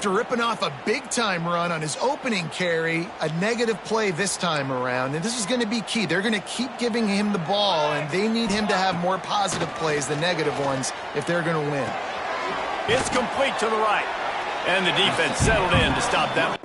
After ripping off a big-time run on his opening carry, a negative play this time around, and this is going to be key. They're going to keep giving him the ball, and they need him to have more positive plays than negative ones if they're going to win. It's complete to the right, and the defense settled in to stop that.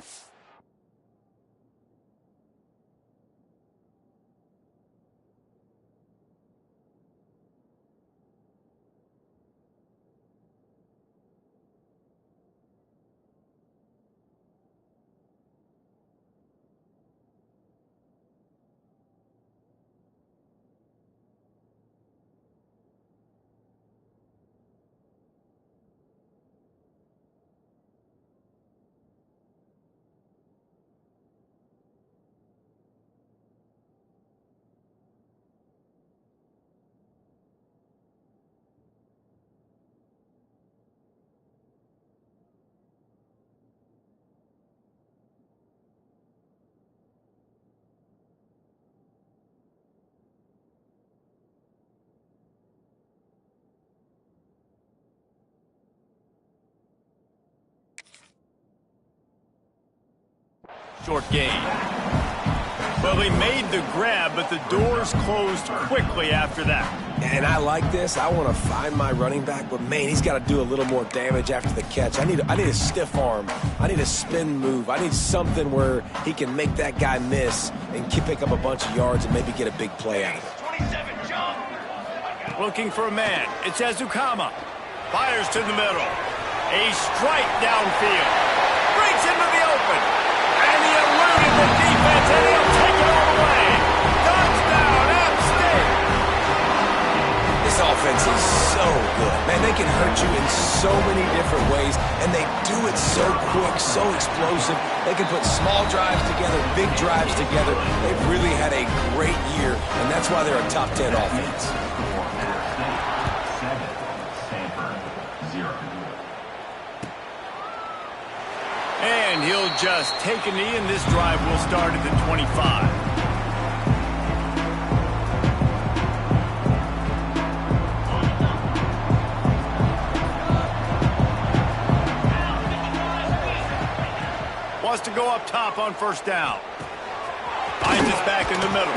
Short gain. Well, he made the grab, but the doors closed quickly after that. And I like this. I want to find my running back, but man, he's got to do a little more damage after the catch. I need a stiff arm. I need a spin move. I need something where he can make that guy miss and pick up a bunch of yards and maybe get a big play out of it. Looking for a man. It's Ezukama. Fires to the middle. A strike downfield. Breaks into the open. And he eluded the defense, and he'll take it all the way. Touchdown, App State. This offense is so good. Man, they can hurt you in so many different ways, and they do it so quick, so explosive. They can put small drives together, big drives together. They've really had a great year, and that's why they're a top 10 offense. And he'll just take a knee, and this drive will start at the 25. Wants to go up top on first down. Finds us back in the middle.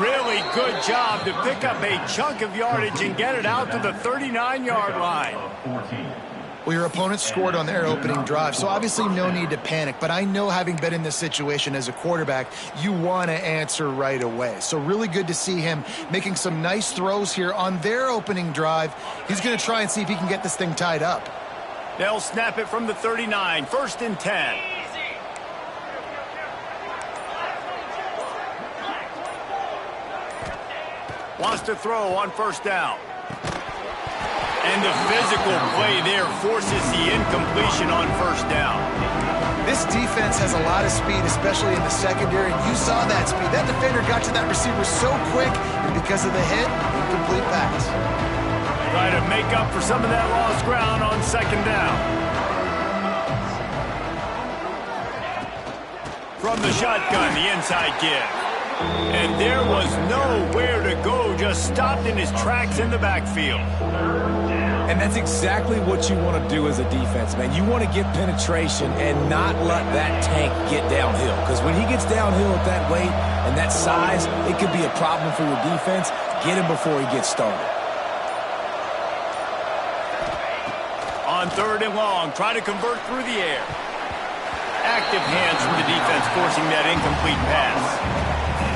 Really good job to pick up a chunk of yardage and get it out to the 39-yard line. Well, your opponent scored on their opening drive, so obviously no need to panic. But I know, having been in this situation as a quarterback, you want to answer right away. So really good to see him making some nice throws here on their opening drive. He's going to try and see if he can get this thing tied up. They'll snap it from the 39, 1st and 10. Wants to throw on first down. And the physical play there forces the incompletion on first down. This defense has a lot of speed, especially in the secondary. You saw that speed. That defender got to that receiver so quick, and because of the hit, incomplete pass. Try to make up for some of that lost ground on second down. From the shotgun, the inside give. And there was nowhere to go, just stopped in his tracks in the backfield. And that's exactly what you want to do as a defense, man. You want to get penetration and not let that tank get downhill. Because when he gets downhill at that weight and that size, it could be a problem for your defense. Get him before he gets started. On 3rd and long, try to convert through the air. Active hands from the defense forcing that incomplete pass.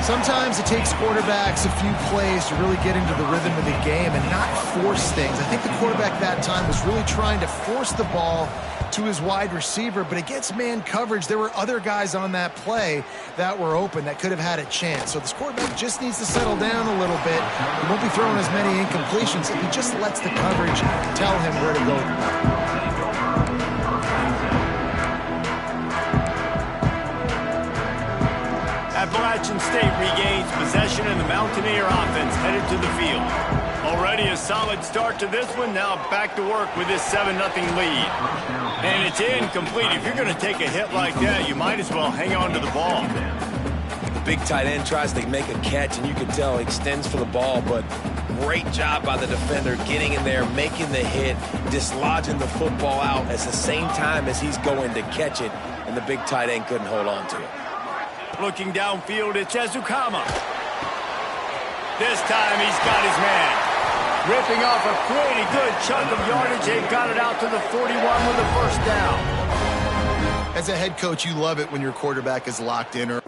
Sometimes it takes quarterbacks a few plays to really get into the rhythm of the game and not force things. I think the quarterback that time was really trying to force the ball to his wide receiver, but against man coverage, there were other guys on that play that were open that could have had a chance. So this quarterback just needs to settle down a little bit. He won't be throwing as many incompletions if he just lets the coverage tell him where to go. Appalachian State regains possession, and the Mountaineer offense headed to the field. Already a solid start to this one. Now back to work with this 7-0 lead. And it's incomplete. If you're going to take a hit like that, you might as well hang on to the ball. The big tight end tries to make a catch, and you can tell he extends for the ball, but Great job by the defender getting in there, making the hit, dislodging the football out at the same time as he's going to catch it, and the big tight end couldn't hold on to it. Looking downfield, it's Ezukama. This time he's got his man. Ripping off a pretty good chunk of yardage. They got it out to the 41 with a first down. As a head coach, you love it when your quarterback is locked in.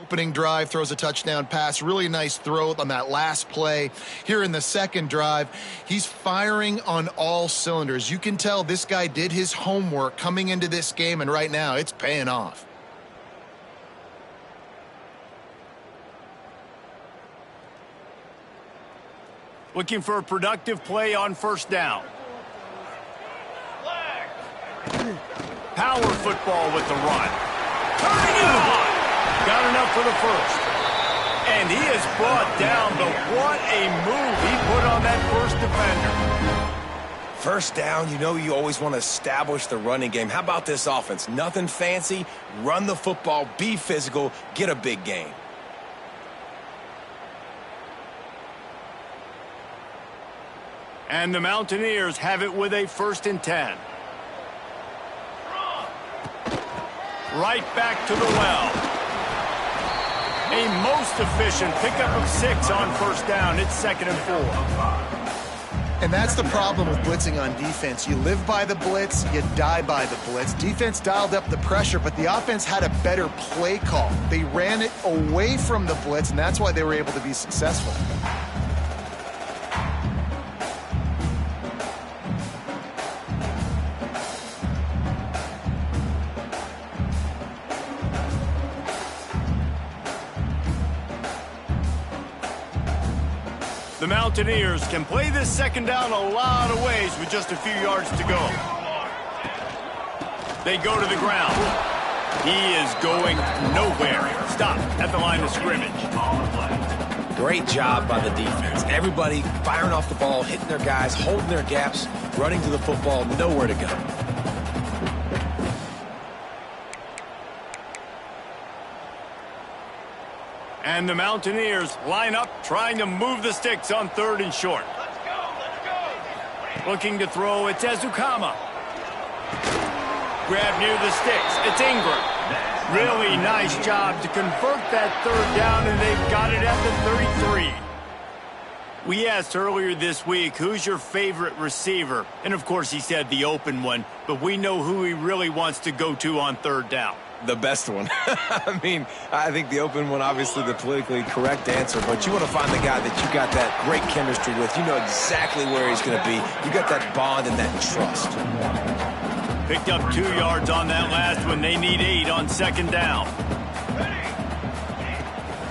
Opening drive, throws a touchdown pass. Really nice throw on that last play. Here in the second drive, he's firing on all cylinders. You can tell this guy did his homework coming into this game, and right now it's paying off. Looking for a productive play on first down. Power football with the run. Turning it on. Got enough for the first. And he is brought down, but what a move he put on that first defender. First down, you know you always want to establish the running game. How about this offense? Nothing fancy. Run the football, be physical, get a big gain. And the Mountaineers have it with a 1st and 10. Right back to the well. A most efficient pickup of 6 on first down. It's 2nd and 4. And that's the problem with blitzing on defense. You live by the blitz, you die by the blitz. Defense dialed up the pressure, but the offense had a better play call. They ran it away from the blitz, and that's why they were able to be successful. The Mountaineers can play this second down a lot of ways with just a few yards to go. They go to the ground. He is going nowhere. Stop at the line of scrimmage. Great job by the defense. Everybody firing off the ball, hitting their guys, holding their gaps, running to the football, nowhere to go. And the Mountaineers line up, trying to move the sticks on 3rd and short. Let's go. Looking to throw, it's Ezukama. Grab near the sticks, it's Ingram. Really nice job to convert that 3rd down, and they've got it at the 33. We asked earlier this week, who's your favorite receiver? And of course he said the open one, but we know who he really wants to go to on 3rd down. The best one. I mean, I think the open one, obviously the politically correct answer, but you want to find the guy that you got that great chemistry with. You know exactly where he's going to be. You got that bond and that trust. Picked up 2 yards on that last one. They need 8 on 2nd down.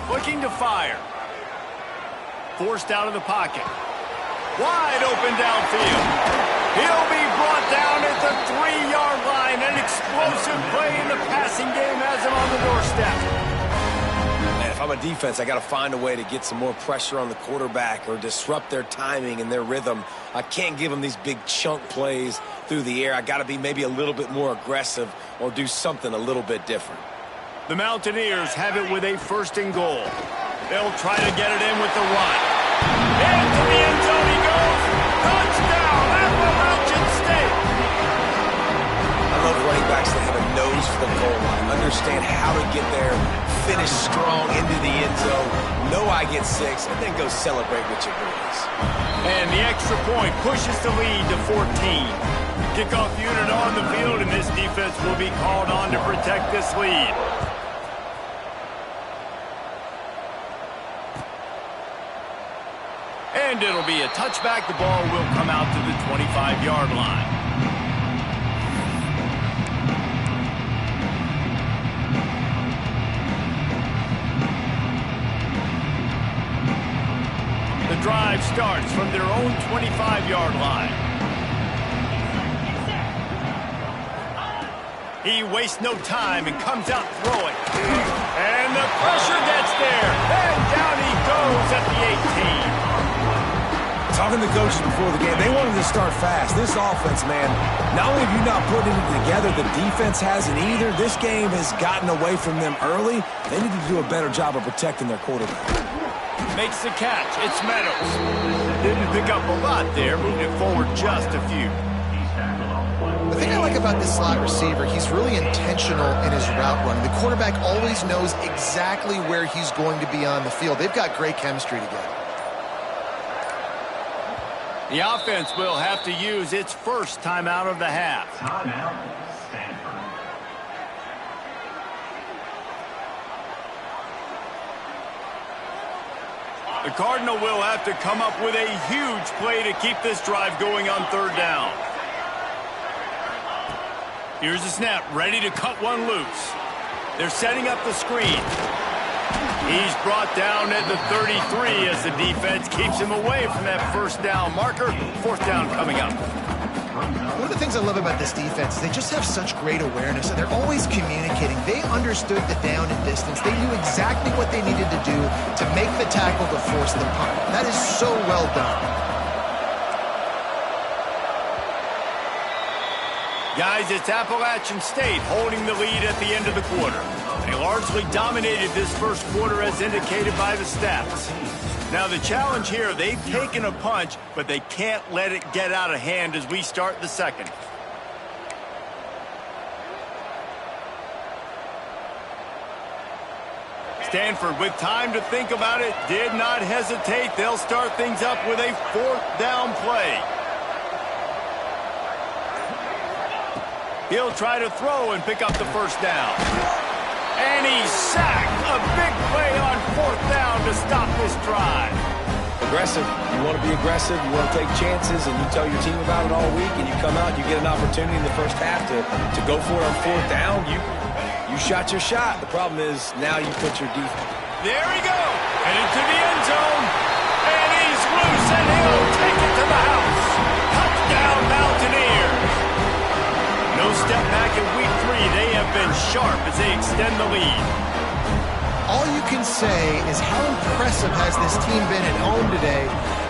Looking to fire. Forced out of the pocket. Wide open downfield. He'll be brought down at the 3-yard line. An explosive play in the passing game has him on the doorstep. Man, if I'm I'm a defense, I got to find a way to get some more pressure on the quarterback or disrupt their timing and their rhythm. I can't give them these big chunk plays through the air. I got to be maybe a little bit more aggressive or do something a little bit different. The Mountaineers have it with a 1st and goal. They'll try to get it in with the run. Into the end zone he goes. Touchdown, Appalachian State. I love running backs that have a nose for the goal line, understand how to get there, finish strong into the end zone, know I get 6, and then go celebrate with your boys. And the extra point pushes the lead to 14. Kickoff unit on the field, and this defense will be called on to protect this lead. And it'll be a touchback. The ball will come out to the 25-yard line. The drive starts from their own 25-yard line. He wastes no time and comes out throwing. And the pressure gets there. And down he goes at the 18. Talking to the coaches before the game, they wanted to start fast. This offense, man, not only have you not put it together, the defense hasn't either. This game has gotten away from them early. They need to do a better job of protecting their quarterback. Makes the catch. It's Meadows. Didn't pick up a lot there, moved it forward just a few. The thing I like about this slot receiver, he's really intentional in his route running. The quarterback always knows exactly where he's going to be on the field. They've got great chemistry together. The offense will have to use its 1st timeout of the half. The Cardinal will have to come up with a huge play to keep this drive going on 3rd down. Here's the snap, ready to cut one loose. They're setting up the screen. He's brought down at the 33 as the defense keeps him away from that 1st down marker. 4th down coming up. One of the things I love about this defense is they just have such great awareness, and they're always communicating. They understood the down and distance. They knew exactly what they needed to do to make the tackle to force the punt. That is so well done. Guys, it's Appalachian State holding the lead at the end of the quarter. They largely dominated this 1st quarter as indicated by the stats. Now the challenge here, they've taken a punch, but they can't let it get out of hand as we start the 2nd. Stanford, with time to think about it, did not hesitate. They'll start things up with a 4th down play. He'll try to throw and pick up the 1st down. And he's sacked. A big play on 4th down to stop this drive. Aggressive. You want to be aggressive. You want to take chances, and you tell your team about it all week, and you come out, you get an opportunity in the 1st half to go for it on 4th down. You shot your shot. The problem is now you put your defense. There he goes. Headed to the end zone. And he's loose, and he'll take it to the house. Touchdown, Mountaineers. No step back in week 3. They have been sharp as they extend the lead. All you can say is how impressive has this team been at home today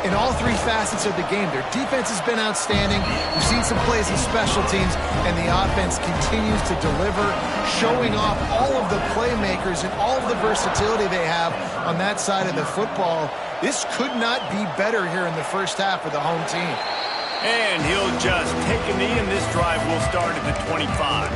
in all 3 facets of the game. Their defense has been outstanding. We've seen some plays in special teams, and the offense continues to deliver, showing off all of the playmakers and all of the versatility they have on that side of the football. This could not be better here in the 1st half for the home team. And he'll just take a knee, and this drive will start at the 25.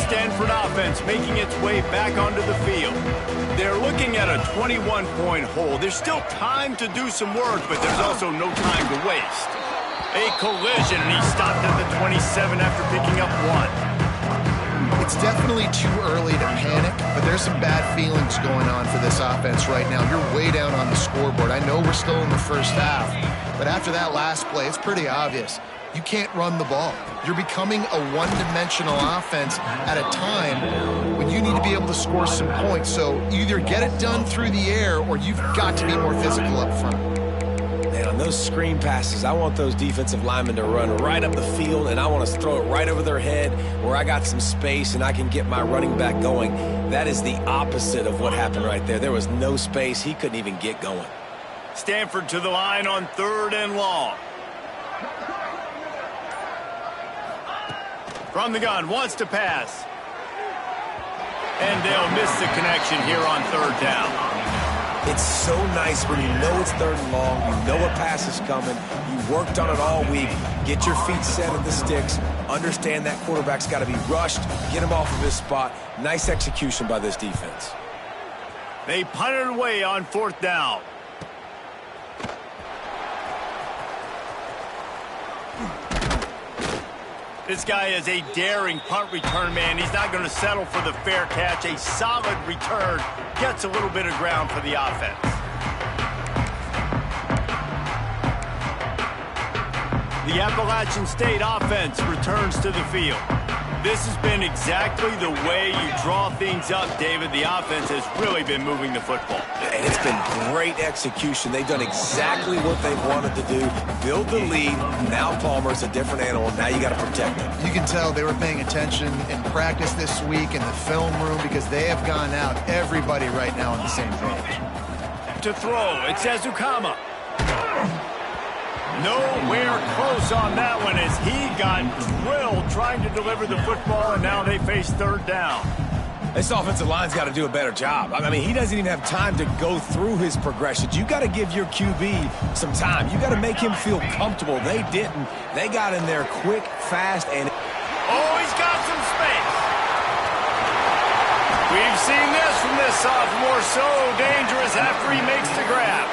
Stanford offense making its way back onto the field. They're looking at a 21-point hole. There's still time to do some work, but there's also no time to waste. A collision, and he stopped at the 27 after picking up 1. It's definitely too early to panic, but there's some bad feelings going on for this offense right now. You're way down on the scoreboard. I know we're still in the 1st half, but after that last play, it's pretty obvious. You can't run the ball. You're becoming a one-dimensional offense at a time when you need to to be able to score some points. So either get it done through the air or you've got to be more physical up front. Man, on those screen passes, I want those defensive linemen to run right up the field, and I want to throw it right over their head where I got some space and I can get my running back going. That is the opposite of what happened right there. There was no space. He couldn't even get going. Stanford to the line on 3rd and long. From the gun, wants to pass. And they'll miss the connection here on 3rd down. It's so nice when you know it's 3rd and long, you know a pass is coming, you worked on it all week, get your feet set at the sticks, understand that quarterback's got to be rushed, get him off of his spot. Nice execution by this defense. They punted away on 4th down. This guy is a daring punt return man. He's not going to settle for the fair catch. A solid return gets a little bit of ground for the offense. The Appalachian State offense returns to the field. This has been exactly the way you draw things up, David. The offense has really been moving the football. And it's been great execution. They've done exactly what they wanted to do. Build the lead. Now Palmer's a different animal. Now you got to protect him. You can tell they were paying attention in practice this week in the film room because they have gone out, everybody right now on the same page. To throw, it's Ezukama. Nowhere close on that one as he got drilled trying to deliver the football, and now they face 3rd down. This offensive line's got to do a better job. I mean, he doesn't even have time to go through his progressions. You got to give your QB some time. You got to make him feel comfortable. They didn't. They got in there quick, fast, and... Oh, he's got some space. We've seen this from this sophomore, so dangerous after he makes the grab.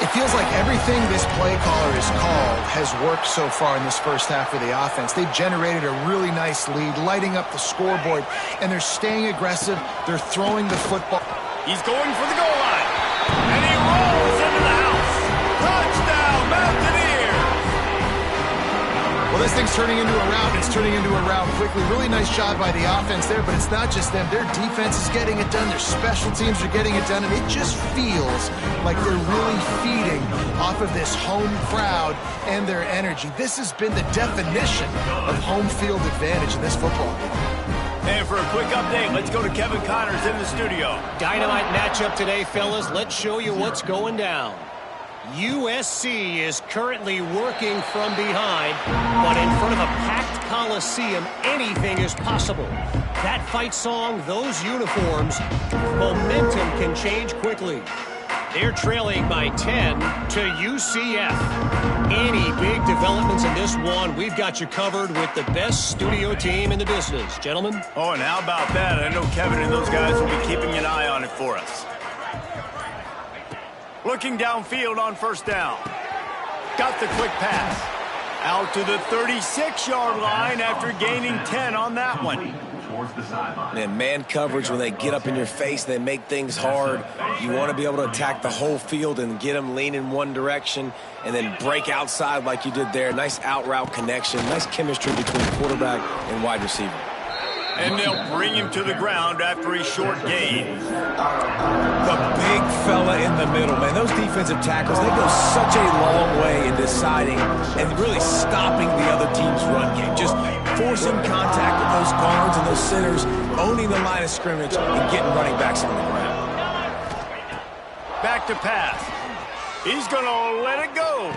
It feels like everything this play caller has called has worked so far in this first half of the offense. They've generated a really nice lead, lighting up the scoreboard, and they're staying aggressive. They're throwing the football. He's going for the goal line, and he rolls into the house. Touchdown, Mountaineers! Well, this thing's turning into a rout. It's turning into a rout quickly. Really nice job by the offense there, but it's not just them. Their defense is getting it done. Their special teams are getting it done, and it just feels like they're really feeding off of this home crowd and their energy. This has been the definition of home field advantage in this football game. And for a quick update, let's go to Kevin Connors in the studio. Dynamite matchup today, fellas. Let's show you what's going down. USC is currently working from behind, but in front of a packed Coliseum, anything is possible. That fight song, those uniforms, momentum can change quickly. They're trailing by 10 to UCF. Any big developments in this one, we've got you covered with the best studio team in the business. Gentlemen? Oh, and how about that? I know Kevin and those guys will be keeping an eye on it for us. Looking downfield on 1st down. Got the quick pass. Out to the 36-yard line after gaining 10 on that one. And man coverage, when they get up in your face, they make things hard. You want to be able to attack the whole field and get them lean in one direction and then break outside like you did there. Nice out route connection. Nice chemistry between quarterback and wide receiver. And they'll bring him to the ground after a short gain. The big fella in the middle, man. Those defensive tackles, they go such a long way in deciding and really stopping the other team's run game. Just forcing contact with those guards and those centers, owning the line of scrimmage and getting running backs on the ground. Back to pass. He's going to let it go.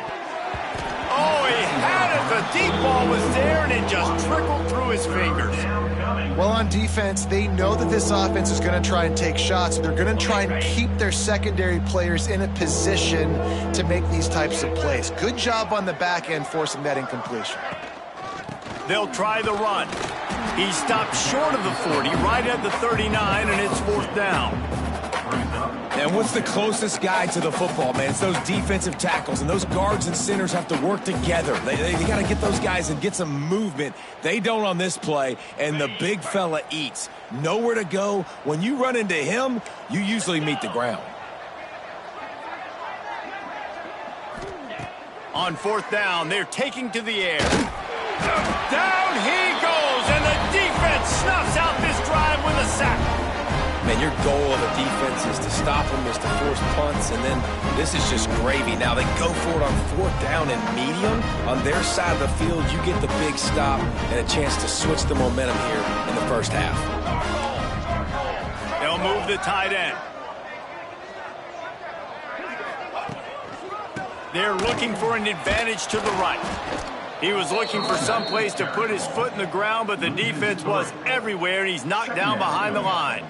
Oh, he had it. The deep ball was there, and it just trickled through his fingers. Well, on defense, they know that this offense is going to try and take shots. They're going to try and keep their secondary players in a position to make these types of plays. Good job on the back end forcing that incompletion. They'll try the run. He stopped short of the 40, right at the 39, and it's 4th down. And what's the closest guy to the football, man? It's those defensive tackles, and those guards and centers have to work together. They got to get those guys and get some movement. They don't on this play, and the big fella eats. Nowhere to go. When you run into him, you usually meet the ground. On 4th down, they're taking to the air. Down he goes, and the defense snuffs out this drive with a sack. man, your goal of the defense is to stop them, is to force punts, and then this is just gravy. Now they go for it on 4th down and medium. On their side of the field, you get the big stop and a chance to switch the momentum here in the first half. They'll move the tight end. They're looking for an advantage to the right. He was looking for some place to put his foot in the ground, but the defense was everywhere, and he's knocked down behind the line.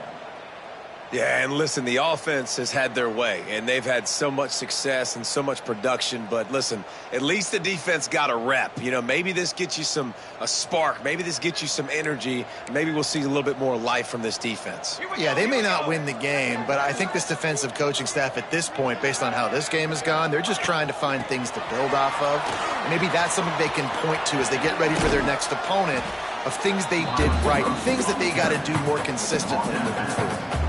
Yeah, and listen, the offense has had their way, and they've had so much success and so much production. But listen, at least the defense got a rep. You know, maybe this gets you a spark. Maybe this gets you some energy. Maybe we'll see a little bit more life from this defense. Yeah, they may not win the game, but I think this defensive coaching staff at this point, based on how this game has gone, they're just trying to find things to build off of. And maybe that's something they can point to as they get ready for their next opponent, of things they did right and things that they got to do more consistently moving forward.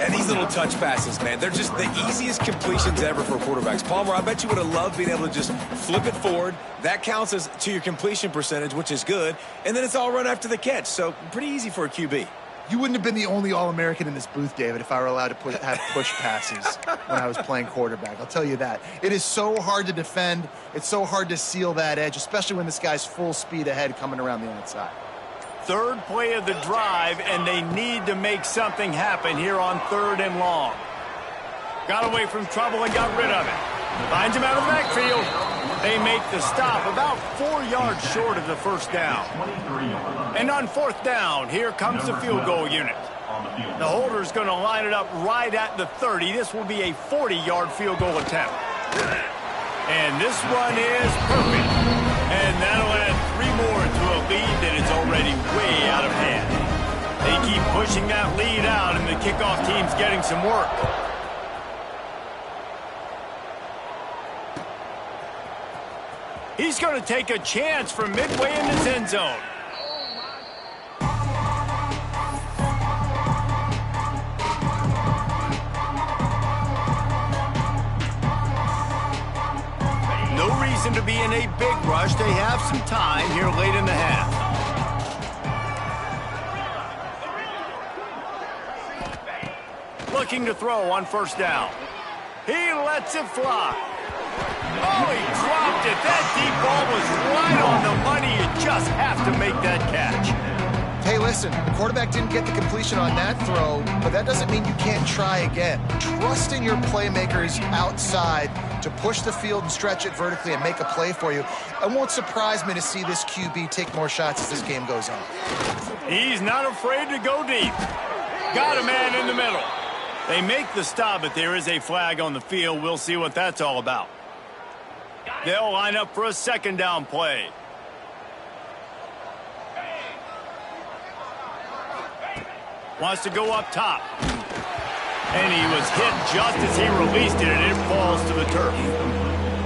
And these little touch passes, man, they're just the easiest completions ever for quarterbacks. Palmer, I bet you would have loved being able to just flip it forward. That counts as to your completion percentage, which is good. And then it's all run after the catch. So pretty easy for a QB. You wouldn't have been the only All-American in this booth, David, if I were allowed to have push passes when I was playing quarterback. I'll tell you that. It is so hard to defend. It's so hard to seal that edge, especially when this guy's full speed ahead coming around the outside. 3rd play of the drive, and they need to make something happen here on 3rd and long. Got away from trouble and got rid of it. Finds him out of the backfield. They make the stop about 4 yards short of the 1st down. And on 4th down, here comes the field goal unit. The holder's going to line it up right at the 30. This will be a 40-yard field goal attempt. And this one is perfect. And that'll add 3 more to a lead that is already way out of hand. They keep pushing that lead out, and the kickoff team's getting some work. He's going to take a chance from midway in his end zone. No reason to be in a big rush. They have some time here late in the half. Looking to throw on 1st down. He lets it fly. Oh, he dropped it. That deep ball was right on the money. You just have to make that catch. Hey, listen, the quarterback didn't get the completion on that throw, but that doesn't mean you can't try again. Trust in your playmakers outside to push the field and stretch it vertically and make a play for you. It won't surprise me to see this QB take more shots as this game goes on. He's not afraid to go deep. Got a man in the middle. They make the stop, but there is a flag on the field. We'll see what that's all about. They'll line up for a 2nd down play. Wants to go up top. And he was hit just as he released it, and it falls to the turf.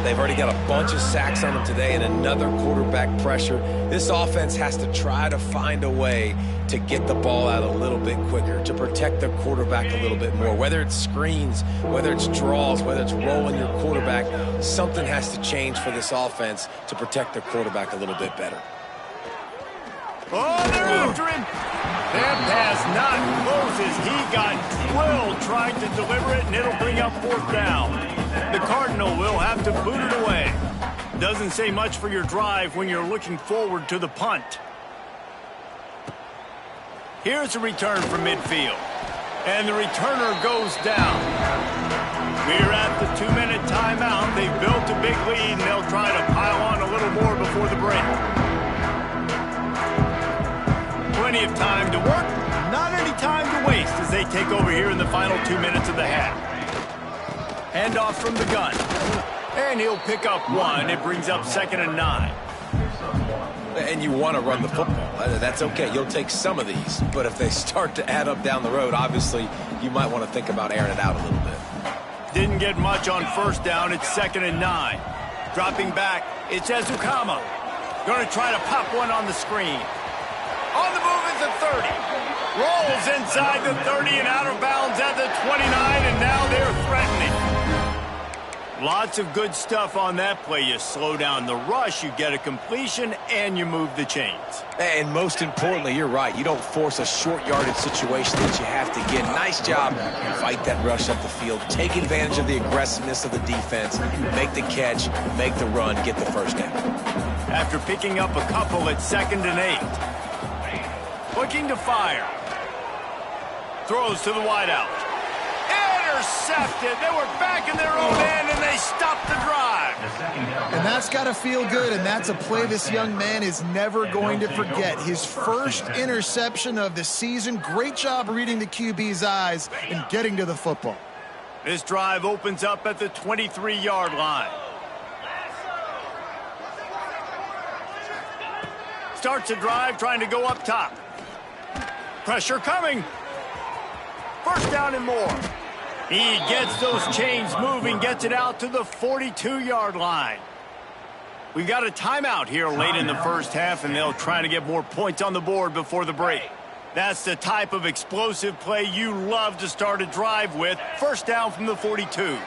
They've already got a bunch of sacks on them today and another quarterback pressure. This offense has to try to find a way to get the ball out a little bit quicker, to protect their quarterback a little bit more. Whether it's screens, whether it's draws, whether it's rolling your quarterback, something has to change for this offense to protect their quarterback a little bit better. Oh, they're after him. That pass not closes. He got drilled trying to deliver it, and it'll bring up 4th down. The Cardinal will have to boot it away. Doesn't say much for your drive when you're looking forward to the punt. Here's a return from midfield. And the returner goes down. We're at the 2-minute timeout. They've built a big lead, and they'll try to pile on a little more before the break. Plenty of time to work, not any time to waste as they take over here in the final 2 minutes of the half. Handoff from the gun. And he'll pick up 1. It brings up 2nd and 9. And you want to run the football. That's okay. You'll take some of these. But if they start to add up down the road, obviously, you might want to think about airing it out a little bit. Didn't get much on 1st down. It's 2nd and 9. Dropping back, it's Ezukama. Going to try to pop one on the screen. On the move is the 30. Rolls inside the 30 and out of bounds at the 29, and now they're threatening. Lots of good stuff on that play. You slow down the rush, you get a completion, and you move the chains. And most importantly, you're right. You don't force a short yardage situation that you have to get. Nice job. Fight that rush up the field. Take advantage of the aggressiveness of the defense. Make the catch, make the run, get the first down. After picking up a couple at 2nd and 8. Looking to fire. Throws to the wideout. Intercepted. They were back in their own end, and they stopped the drive. And that's got to feel good, and that's a play this young man is never going to forget. His first interception of the season. Great job reading the QB's eyes and getting to the football. This drive opens up at the 23-yard line. Starts a drive trying to go up top. Pressure coming. First down and more. He gets those chains moving, gets it out to the 42-yard line. We've got a timeout here late in the first half, and they'll try to get more points on the board before the break. That's the type of explosive play you love to start a drive with. First down from the 42.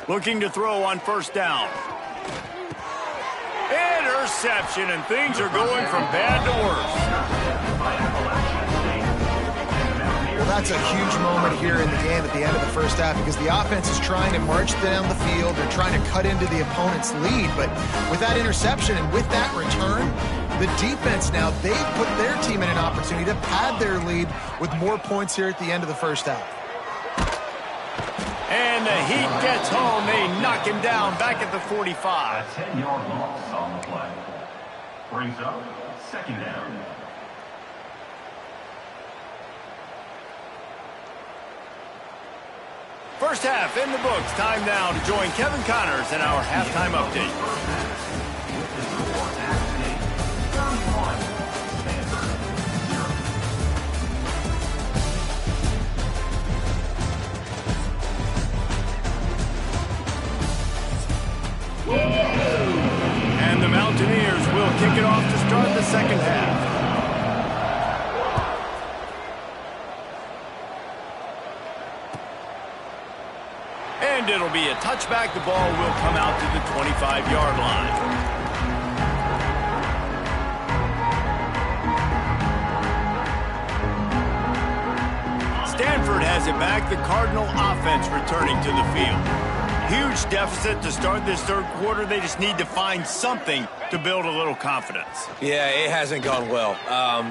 Looking to throw on first down. Interception, and things are going from bad to worse. Well, that's a huge moment here in the game at the end of the first half because the offense is trying to march down the field. They're trying to cut into the opponent's lead. But with that interception and with that return, the defense now, they put their team in an opportunity to pad their lead with more points here at the end of the first half. And the Heat gets home. They knock him down back at the 45. A 10-yard loss on the play. Brings up 2nd down. First half in the books. Time now to join Kevin Connors in our halftime update. And the Mountaineers will kick it off to start the second half. And it'll be a touchback. The ball will come out to the 25-yard line. Stanford has it back. The Cardinal offense returning to the field. Huge deficit to start this third quarter. They just need to find something to build a little confidence. Yeah, it hasn't gone well.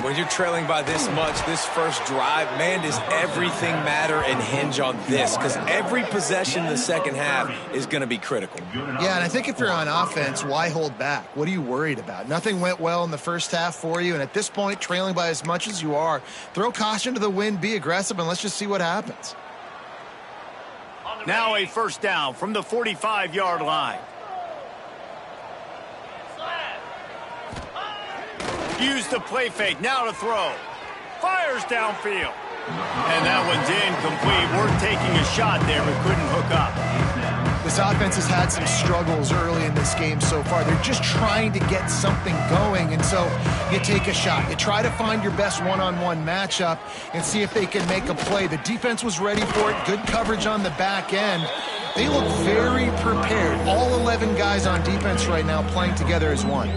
When you're trailing by this much, this first drive, man, does everything matter and hinge on this? Because every possession in the second half is going to be critical. Yeah, and I think if you're on offense, why hold back? What are you worried about? Nothing went well in the first half for you, and at this point, trailing by as much as you are, throw caution to the wind, be aggressive, and let's just see what happens. Now a first down from the 45-yard line. Use the play fake. Now to throw. Fires downfield. And that one's incomplete. Worth taking a shot there, but couldn't hook up. This offense has had some struggles early in this game so far. They're just trying to get something going, and so you take a shot. You try to find your best one-on-one matchup and see if they can make a play. The defense was ready for it. Good coverage on the back end. They look very prepared. All 11 guys on defense right now playing together as one.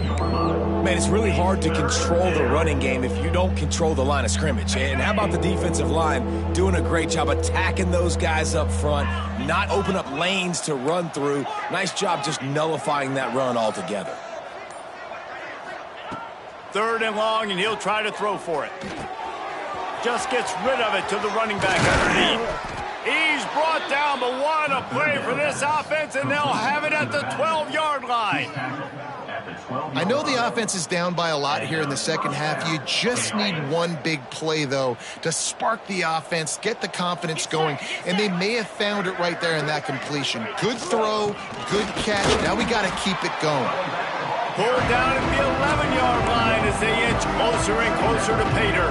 Man, it's really hard to control the running game if you don't control the line of scrimmage. And how about the defensive line doing a great job attacking those guys up front, not open up lanes to run through. Nice job just nullifying that run altogether. Third and long, and he'll try to throw for it. Just gets rid of it to the running back underneath. He's brought down, but what a play for this offense, and they'll have it at the 12-yard line. I know the offense is down by a lot here in the second half. You just need one big play, though, to spark the offense, get the confidence going, and they may have found it right there in that completion. Good throw, good catch. Now we got to keep it going. Pulled down at the 11-yard line as they inch closer and closer to Pater.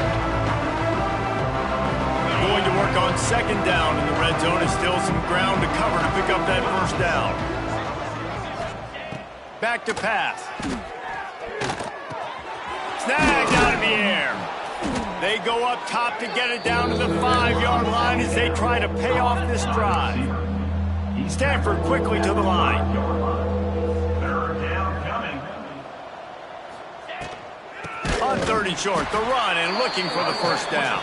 Going to work on second down in the red zone. Is still some ground to cover to pick up that first down. Back to pass. Snagged out of the air. They go up top to get it down to the 5-yard line as they try to pay off this drive. Stanford quickly to the line. Third down coming. On 3rd and short, the run and looking for the first down.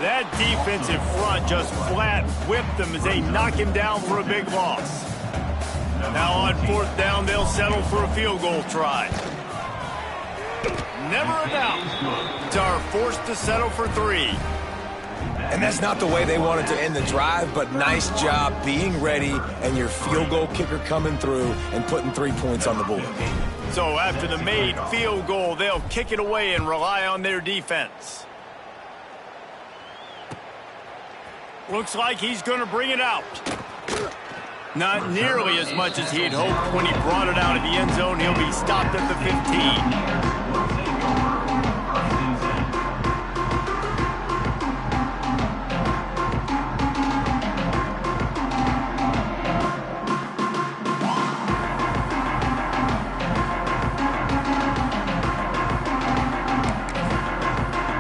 That defensive front just flat whipped them as they knock him down for a big loss. Now on 4th down, they'll settle for a field goal try. Never a doubt. Are forced to settle for 3. And that's not the way they wanted to end the drive, but nice job being ready and your field goal kicker coming through and putting 3 points on the board. So after the made field goal, they'll kick it away and rely on their defense. Looks like he's going to bring it out. Not nearly as much as he'd hoped when he brought it out of the end zone. He'll be stopped at the 15.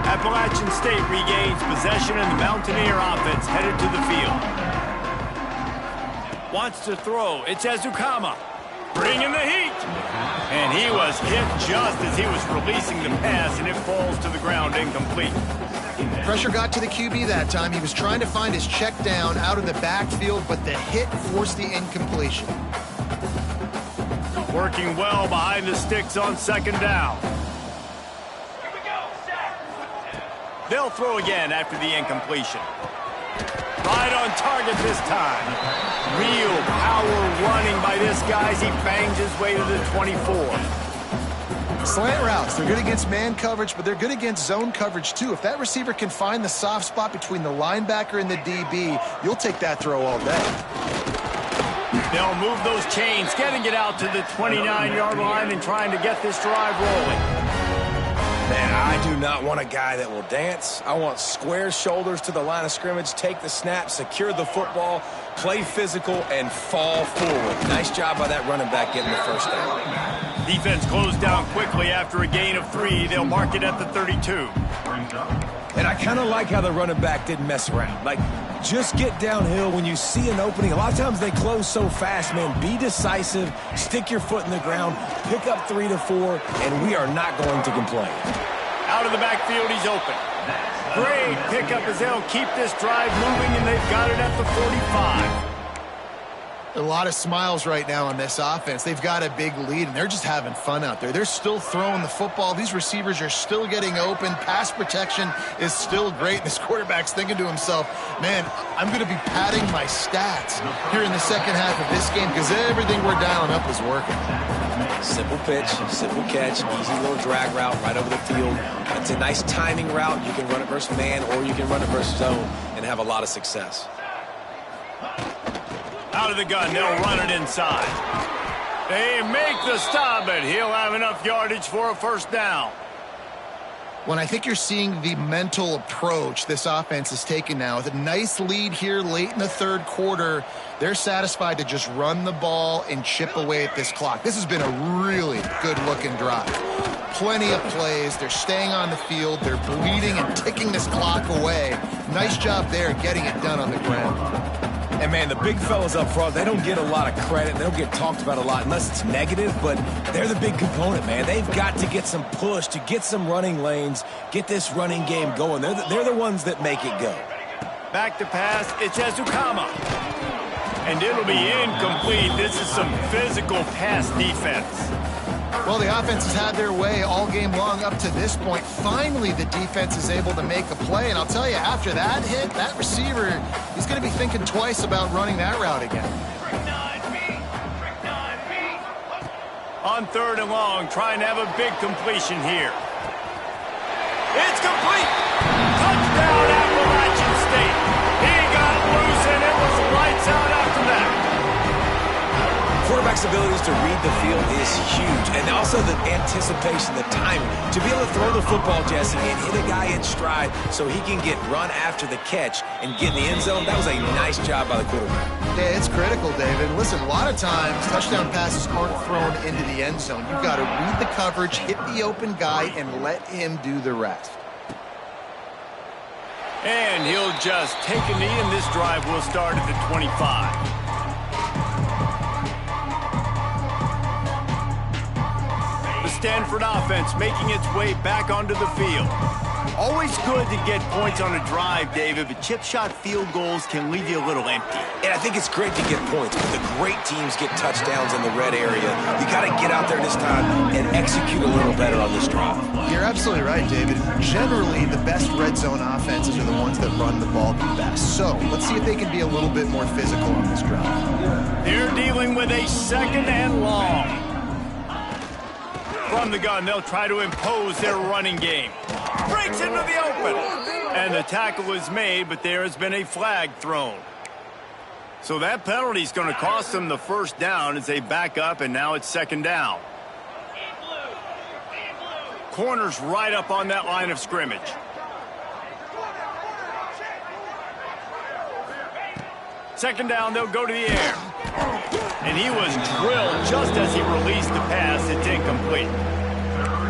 Appalachian State regains possession and the Mountaineer offense headed to the field. Wants to throw. It's Ezukama. Bringing the heat. And he was hit just as he was releasing the pass, and it falls to the ground incomplete. Pressure got to the QB that time. He was trying to find his check down out of the backfield, but the hit forced the incompletion. Working well behind the sticks on 2nd down. They'll throw again after the incompletion. Right on target this time. Real power running by this guy as he bangs his way to the 24. Slant routes, they're good against man coverage, but they're good against zone coverage too. If that receiver can find the soft spot between the linebacker and the DB, you'll take that throw all day. They'll move those chains, getting it out to the 29-yard line and trying to get this drive rolling. Man, I do not want a guy that will dance. I want square shoulders to the line of scrimmage, take the snap, secure the football, play physical, and fall forward. Nice job by that running back getting the first down. Defense closed down quickly after a gain of 3. They'll mark it at the 32. And I kind of like how the running back didn't mess around. Like, just get downhill when you see an opening. A lot of times they close so fast, man. Be decisive, stick your foot in the ground, pick up 3 to 4, and we are not going to complain. Out of the backfield, he's open. Great pickup as they'll keep this drive moving, and they've got it at the 45. A lot of smiles right now on this offense. They've got a big lead, and they're just having fun out there. They're still throwing the football. These receivers are still getting open. Pass protection is still great. And this quarterback's thinking to himself, man, I'm going to be padding my stats here in the second half of this game because everything we're dialing up is working. Simple pitch, simple catch, easy little drag route right over the field. It's a nice timing route. You can run it versus man, or you can run it versus zone and have a lot of success. Out of the gun, they'll run it inside. They make the stop, but he'll have enough yardage for a first down. When I think you're seeing the mental approach this offense is taking now, with a nice lead here late in the 3rd quarter, they're satisfied to just run the ball and chip away at this clock. This has been a really good-looking drive. Plenty of plays. They're staying on the field. They're bleeding and ticking this clock away. Nice job there getting it done on the ground. And, man, the big fellas up front, they don't get a lot of credit. They don't get talked about a lot unless it's negative, but they're the big component, man. They've got to get some push, to get some running lanes, get this running game going. They're the ones that make it go. Back to pass, it's Ezukama. And it'll be incomplete. This is some physical pass defense. Well, the offense has had their way all game long up to this point. Finally, the defense is able to make a play. And I'll tell you, after that hit, that receiver, he's going to be thinking twice about running that route again. On 3rd and long, trying to have a big completion here. It's complete. Touchdown, Appalachian State. He got loose, and it was lights out after that. Quarterback's abilities to read the field is huge, and also the anticipation, the timing. To be able to throw the football, Jesse, and hit a guy in stride so he can get run after the catch and get in the end zone, that was a nice job by the quarterback. Yeah, it's critical, David. Listen, a lot of times, touchdown passes aren't thrown into the end zone. You've got to read the coverage, hit the open guy, and let him do the rest. And he'll just take a knee, and this drive will start at the 25. The Stanford offense making its way back onto the field. Always good to get points on a drive, David, but chip shot field goals can leave you a little empty. And I think it's great to get points, but the great teams get touchdowns in the red area. You got to get out there this time and execute a little better on this drive. You're absolutely right, David. Generally, the best red zone offenses are the ones that run the ball the best. So let's see if they can be a little bit more physical on this drive. They're dealing with a 2nd and long. From the gun, they'll try to impose their running game. Breaks into the open. And the tackle is made, but there has been a flag thrown. So that penalty is going to cost them the first down as they back up, and now it's 2nd down. Corners right up on that line of scrimmage. Second down, they'll go to the air. And he was drilled just as he released the pass. It's incomplete.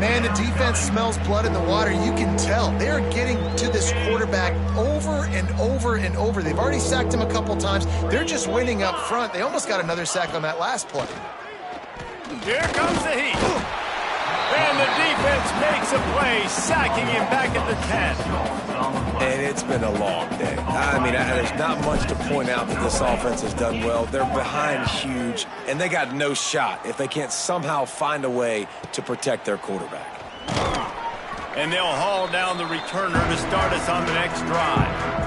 Man, the defense smells blood in the water. You can tell. They're getting to this quarterback over and over and over. They've already sacked him a couple times. They're just winning up front. They almost got another sack on that last play. Here comes the heat. And the defense makes a play, sacking him back at the 10. And it's been a long day. I mean, there's not much to point out that this offense has done well. They're behind huge, and they got no shot if they can't somehow find a way to protect their quarterback. And they'll haul down the returner to start us on the next drive.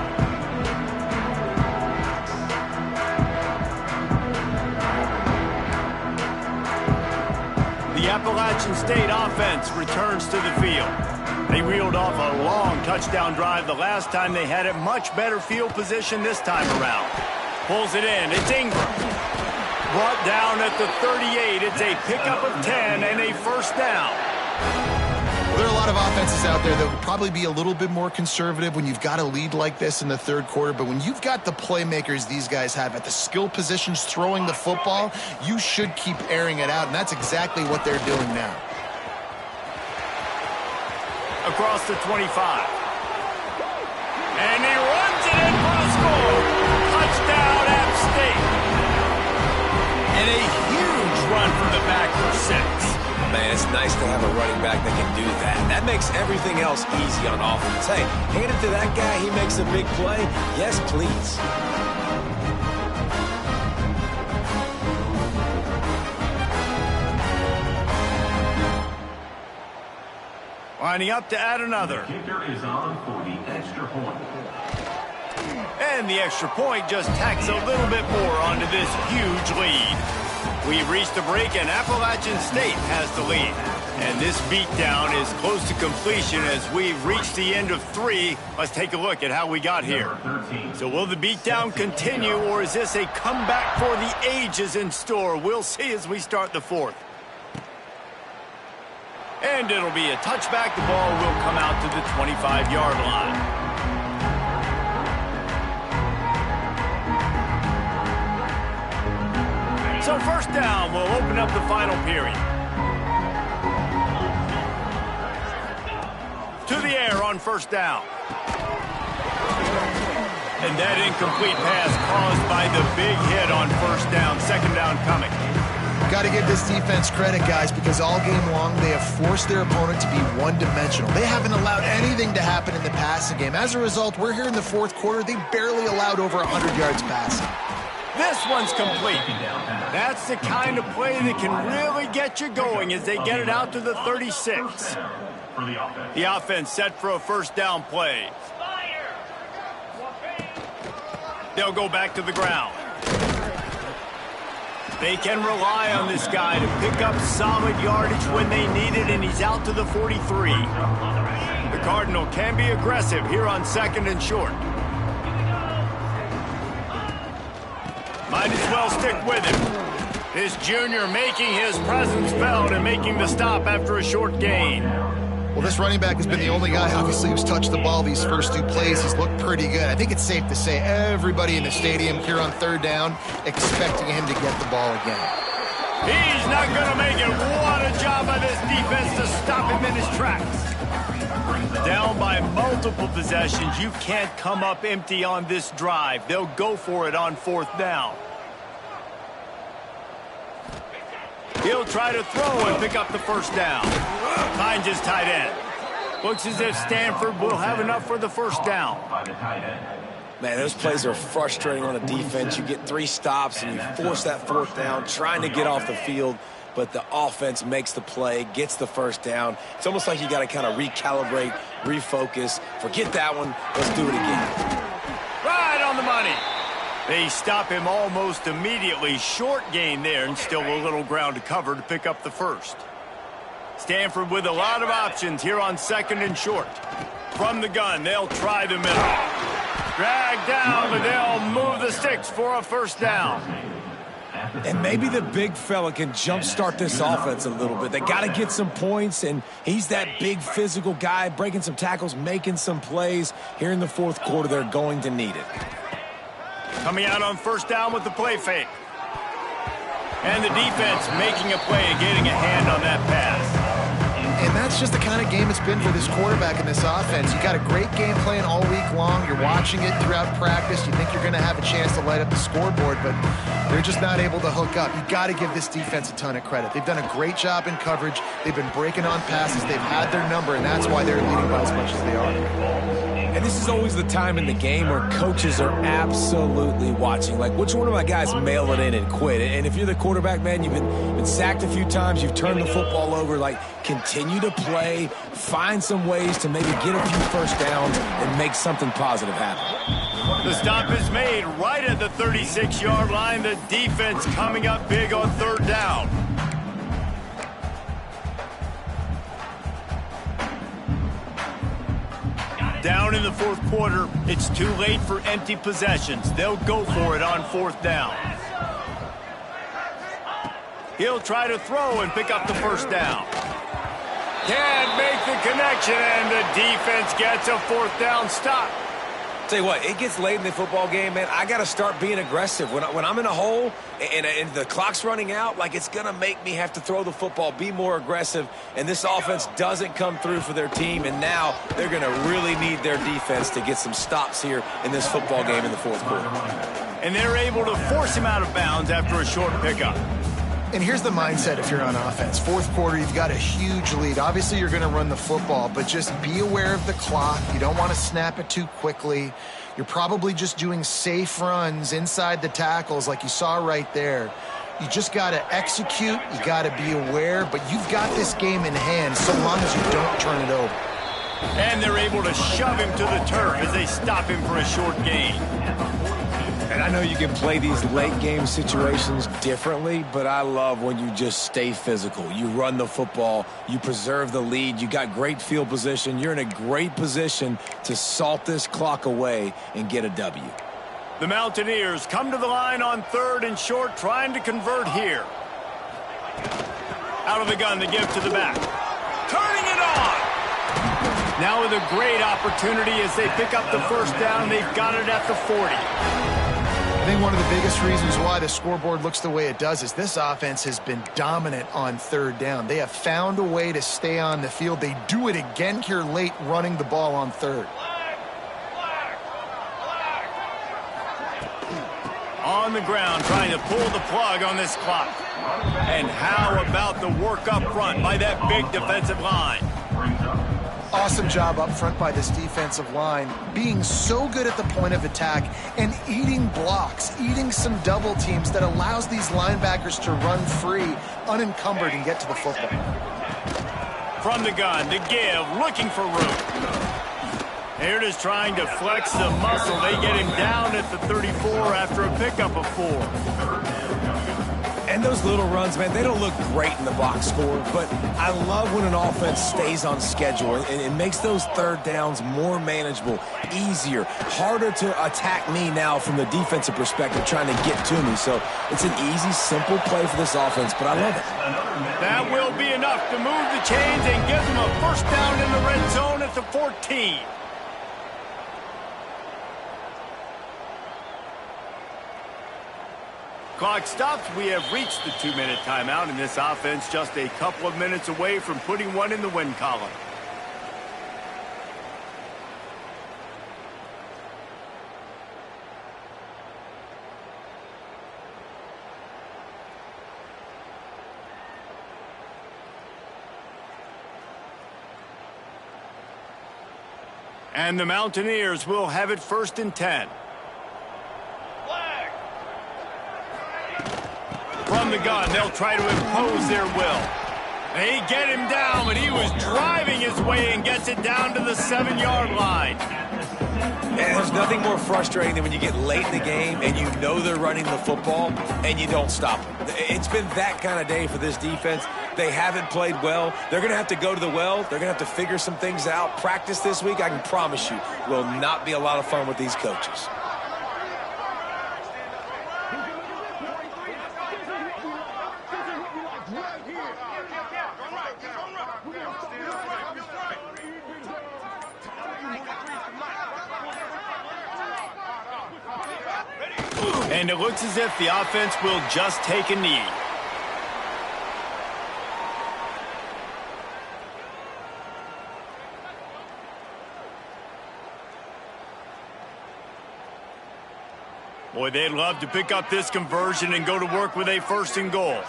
The Appalachian State offense returns to the field. They reeled off a long touchdown drive the last time. They had a much better field position this time around. Pulls it in. It's Ingram. Brought down at the 38. It's a pickup of 10 and a first down. Well, there are a lot of offenses out there that would probably be a little bit more conservative when you've got a lead like this in the third quarter. But when you've got the playmakers these guys have at the skill positions throwing the football, you should keep airing it out. And that's exactly what they're doing now. Across the 25. And he runs it in for the score. Touchdown, App State. And a huge run from the back for 6. Man, it's nice to have a running back that can do that. That makes everything else easy on offense. Hey, hand it to that guy, he makes a big play. Yes, please. Lining up to add another. The kicker is on for the extra point. And the extra point just tacks a little bit more onto this huge lead. We've reached the break, and Appalachian State has the lead. And this beatdown is close to completion as we've reached the end of 3. Let's take a look at how we got here. So will the beatdown continue, or is this a comeback for the ages in store? We'll see as we start the 4th. And it'll be a touchback. The ball will come out to the 25-yard line. So first down, we'll open up the final period. To the air on first down. And that incomplete pass caused by the big hit on first down. Second down coming. Got to give this defense credit, guys, because all game long they have forced their opponent to be one-dimensional. They haven't allowed anything to happen in the passing game. As a result, we're here in the 4th quarter. They barely allowed over 100 yards passing. This one's complete. That's the kind of play that can really get you going as they get it out to the 36. The offense set for a first down play. They'll go back to the ground. They can rely on this guy to pick up solid yardage when they need it, and he's out to the 43. The Cardinal can be aggressive here on 2nd and short. Might as well stick with him. This junior making his presence felt and making the stop after a short gain. Well, this running back has been the only guy, obviously, who's touched the ball these first 2 plays. He's looked pretty good. I think it's safe to say everybody in the stadium here on 3rd down expecting him to get the ball again. He's not going to make it. What a job by this defense to stop him in his tracks. Down by multiple possessions, you can't come up empty on this drive. They'll go for it on 4th down. He'll try to throw and pick up the 1st down. Finds his tight end. Looks as if Stanford will have enough for the 1st down. Man, those plays are frustrating on a defense. You get 3 stops and you force that 4th down, trying to get off the field, but the offense makes the play, gets the 1st down. It's almost like you got to kind of recalibrate, refocus. Forget that one. Let's do it again. Right on the money. They stop him almost immediately. Short gain there, and still a little ground to cover to pick up the 1st. Stanford with a lot of options here on 2nd and short. From the gun, they'll try the middle. Drag down, but they'll move the sticks for a 1st down. And maybe the big fella can jumpstart this offense a little bit. They got to get some points, and he's that big physical guy, breaking some tackles, making some plays. Here in the 4th quarter, they're going to need it. Coming out on 1st down with the play fake. And the defense making a play and getting a hand on that pass. And that's just the kind of game it's been for this quarterback in this offense. You got a great game plan all week long. You're watching it throughout practice. You think you're going to have a chance to light up the scoreboard, but they're just not able to hook up. You got to give this defense a ton of credit. They've done a great job in coverage. They've been breaking on passes. They've had their number, and that's why they're leading by as much as they are. And this is always the time in the game where coaches are absolutely watching. Like, which one of my guys mail it in and quit? And if you're the quarterback, man, you've been sacked a few times, you've turned the football over, like, continue to play, find some ways to maybe get a few 1st downs and make something positive happen. The stop is made right at the 36-yard line. The defense coming up big on 3rd down. Down in the 4th quarter, it's too late for empty possessions. They'll go for it on 4th down. He'll try to throw and pick up the 1st down. Can't make the connection, and the defense gets a 4th down stop. Tell you what, it gets late in the football game, man. I got to start being aggressive. When I'm in a hole and the clock's running out, like, it's going to make me have to throw the football, be more aggressive, and this offense doesn't come through for their team, and now they're going to really need their defense to get some stops here in this football game in the 4th quarter. And they're able to force him out of bounds after a short pickup. And here's the mindset if you're on offense. 4th quarter, you've got a huge lead. Obviously, you're going to run the football, but just be aware of the clock. You don't want to snap it too quickly. You're probably just doing safe runs inside the tackles like you saw right there. You just got to execute. You got to be aware, but you've got this game in hand so long as you don't turn it over. And they're able to shove him to the turf as they stop him for a short gain. And I know you can play these late game situations differently, but I love when you just stay physical. You run the football, you preserve the lead, you got great field position, you're in a great position to salt this clock away and get a W. The Mountaineers come to the line on 3rd and short, trying to convert here. Out of the gun, they give to the back. Turning it on! Now with a great opportunity as they pick up the 1st down, they've got it at the 40. I think one of the biggest reasons why the scoreboard looks the way it does is this offense has been dominant on 3rd down. They have found a way to stay on the field. They do it again here late, running the ball on 3rd. On the ground, trying to pull the plug on this clock. And how about the work up front by that big defensive line? Awesome job up front by this defensive line, being so good at the point of attack and eating blocks, eating some double teams that allows these linebackers to run free, unencumbered, and get to the football. From the gun, the give, looking for room. Here it is trying to flex the muscle. They get him down at the 34 after a pickup of 4. And those little runs, man, they don't look great in the box score, but I love when an offense stays on schedule and it makes those 3rd downs more manageable, easier, harder to attack me now from the defensive perspective trying to get to me. So it's an easy, simple play for this offense, but I love it. That will be enough to move the chains and give them a 1st down in the red zone at the 14. Clock stops. We have reached the 2-minute timeout, and this offense just a couple of minutes away from putting one in the win column. And the Mountaineers will have it 1st and 10. From the gun, they'll try to impose their will. They get him down, but he was driving his way and gets it down to the 7-yard line. And there's nothing more frustrating than when you get late in the game and you know they're running the football and you don't stop them. It's been that kind of day for this defense. They haven't played well. They're going to have to go to the well. They're going to have to figure some things out. Practice this week, I can promise you, will not be a lot of fun with these coaches. And it looks as if the offense will just take a knee. Boy, they'd love to pick up this conversion and go to work with a 1st and goal.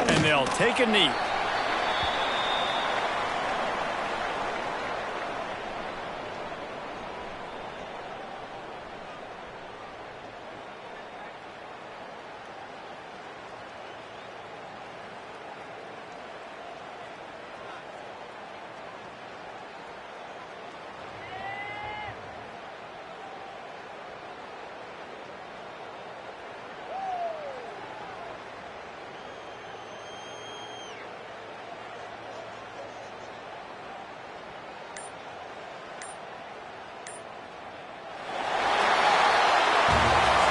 And they'll take a knee.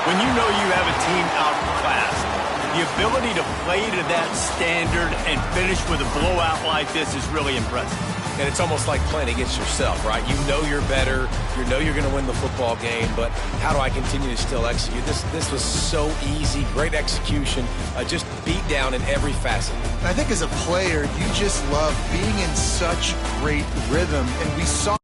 When you know you have a team outclassed, the ability to play to that standard and finish with a blowout like this is really impressive. And it's almost like playing against yourself, right? You know you're better. You know you're going to win the football game, but how do I continue to still execute? This was so easy, great execution, just beat down in every facet. I think as a player, you just love being in such great rhythm, and we saw